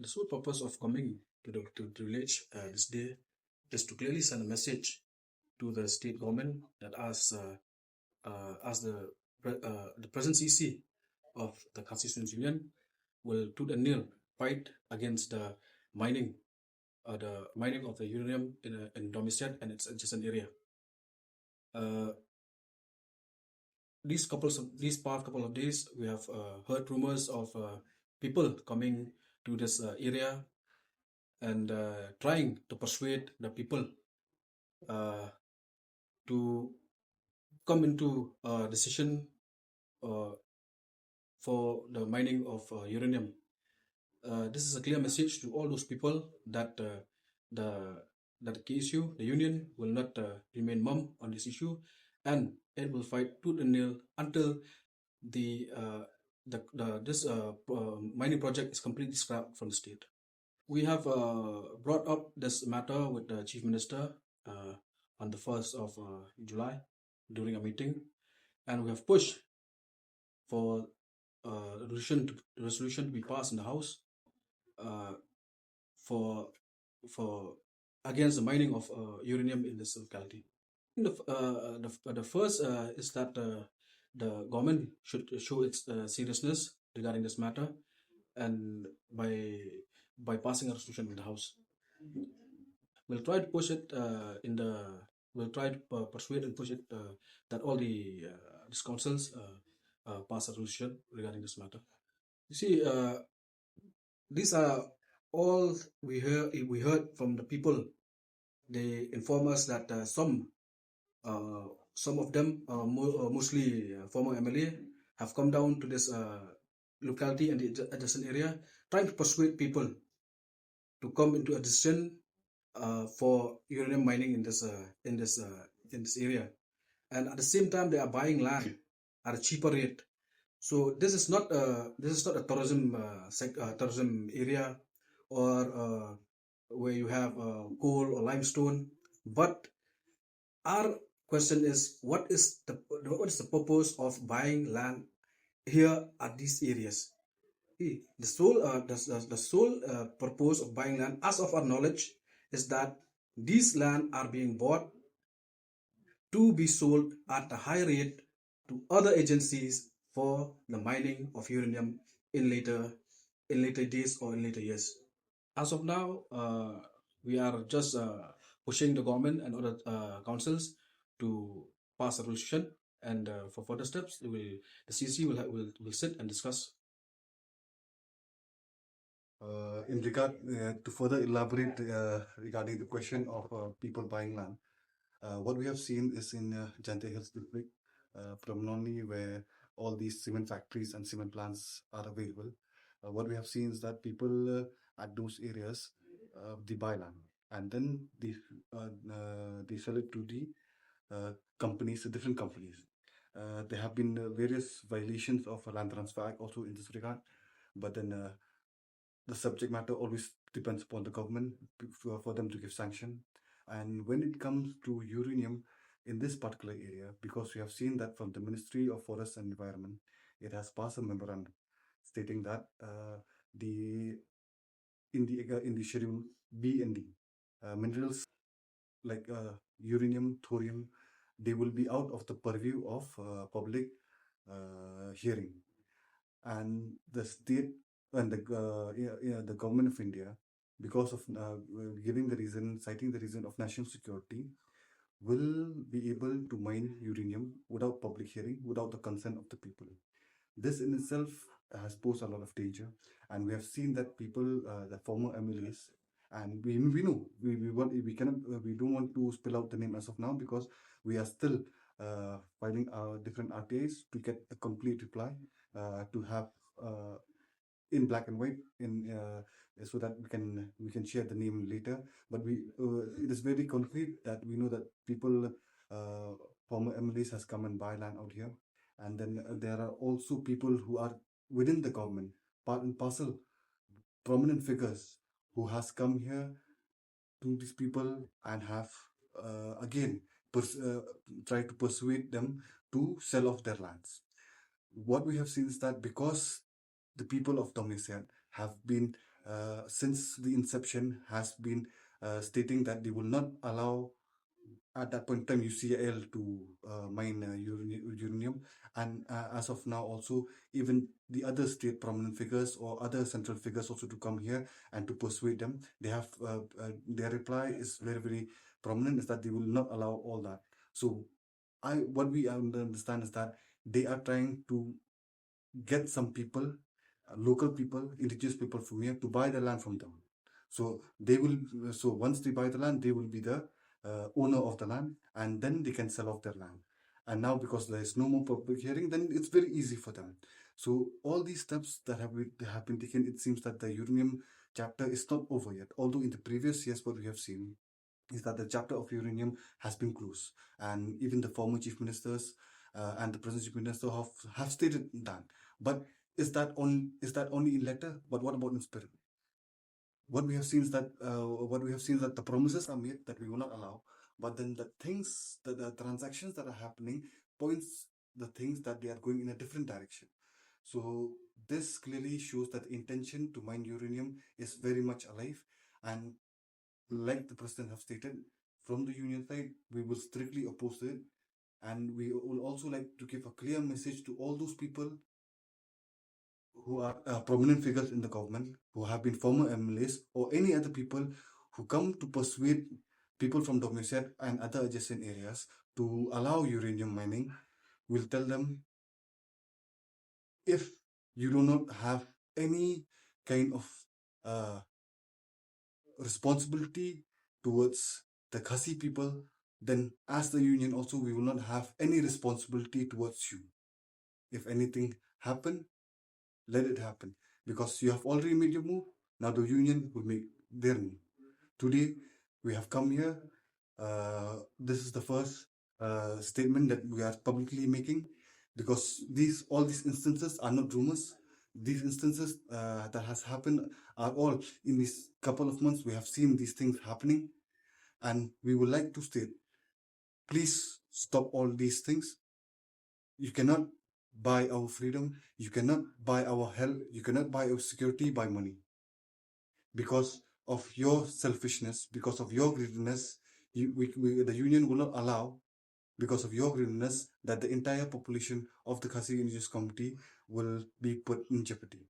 The sole purpose of coming to village this day is to clearly send a message to the state government that as the present CC of the Constituent Union will to the nil fight against the mining of the uranium in Domestiad and its adjacent area. Uh, these past couple of days, we have heard rumors of people coming to this area and trying to persuade the people uh, to come into a decision uh, for the mining of uranium. This is a clear message to all those people that the KSU, the union, will not remain mum on this issue, and it will fight tooth and nail until the this mining project is completely scrapped from the state. We have brought up this matter with the Chief Minister on the 1st of July during a meeting, and we have pushed for resolution to be passed in the House for against the mining of uranium in this locality. The first is that the government should show its seriousness regarding this matter, and by passing a resolution in the House. We'll try to push it we'll try to persuade and push it that all these councils pass a resolution regarding this matter. You see, these are all we heard from the people. They inform us that some of them, mostly former MLA, have come down to this locality and the adjacent area, trying to persuade people to come into a decision for uranium mining in this area, and at the same time they are buying land at a cheaper rate. So this is not a tourism area or where you have coal or limestone, but our question is what is the purpose of buying land here at these areas? The sole purpose of buying land, as of our knowledge, is that these land are being bought to be sold at a high rate to other agencies for the mining of uranium in later days or in later years. As of now, we are just pushing the government and other councils to pass a resolution, and for further steps, the CC will sit and discuss. In regard to further elaborate regarding the question of people buying land, what we have seen is in Jante Hills district, predominantly where all these cement factories and cement plants are available. What we have seen is that people at those areas they buy land and then they sell it to the companies, different companies. There have been various violations of Land Transfer Act also in this regard, but then the subject matter always depends upon the government for them to give sanction. And when it comes to uranium in this particular area, because we have seen that from the Ministry of Forest and Environment, it has passed a memorandum stating that in the schedule B and D, minerals like uranium, thorium, they will be out of the purview of public hearing, and the state and the government of India, because of citing the reason of national security, will be able to mine uranium without public hearing, without the consent of the people. This in itself has posed a lot of danger, and we have seen that people, the former MLAs, and we know we don't want to spill out the name as of now because we are still filing our different RTAs to get a complete reply to have in black and white so that we can share the name later. But it is very concrete that we know that people former MLAs has come and buy land out here, and then there are also people who are within the government, part and parcel, prominent figures who has come here to these people and have again try to persuade them to sell off their lands. What we have seen is that because the people of Domestiad have been since the inception has been stating that they will not allow at that point in time UCL to mine uranium, and as of now also even the other state prominent figures or other central figures also to come here and to persuade them. They have their reply is very very prominent, is that they will not allow all that. So what we understand is that they are trying to get some people, local people, indigenous people from here to buy the land from them. So they will. So once they buy the land, they will be the owner of the land, and then they can sell off their land. And now, because there is no more public hearing, then it's very easy for them. So all these steps that have been taken, it seems that the uranium chapter is not over yet. Although in the previous years, what we have seen is that the chapter of uranium has been closed, and even the former chief ministers and the present chief minister have stated that. But is that only in letter? But what about in spirit? What we have seen is that the promises are made that we will not allow, but then the things, the transactions that are happening points the things that they are going in a different direction. So this clearly shows that intention to mine uranium is very much alive, and like the president have stated, from the union side, we will strictly oppose it, and we will also like to give a clear message to all those people who are prominent figures in the government, who have been former MLAs, or any other people who come to persuade people from Domiset and other adjacent areas to allow uranium mining. We'll tell them, if you do not have any kind of uh, responsibility towards the Khasi people, then as the union also, we will not have any responsibility towards you. If anything happen, let it happen, because you have already made your move. Now the union will make their move. Today we have come here. This is the first statement that we are publicly making, because all these instances are not rumors. These instances that has happened are all in these couple of months. We have seen these things happening, and we would like to state, please stop all these things. You cannot buy our freedom. You cannot buy our health. You cannot buy our security by money. Because of your selfishness, because of your greediness, the union will not allow, because of your greediness, that the entire population of the Khasi indigenous community will be put in jeopardy.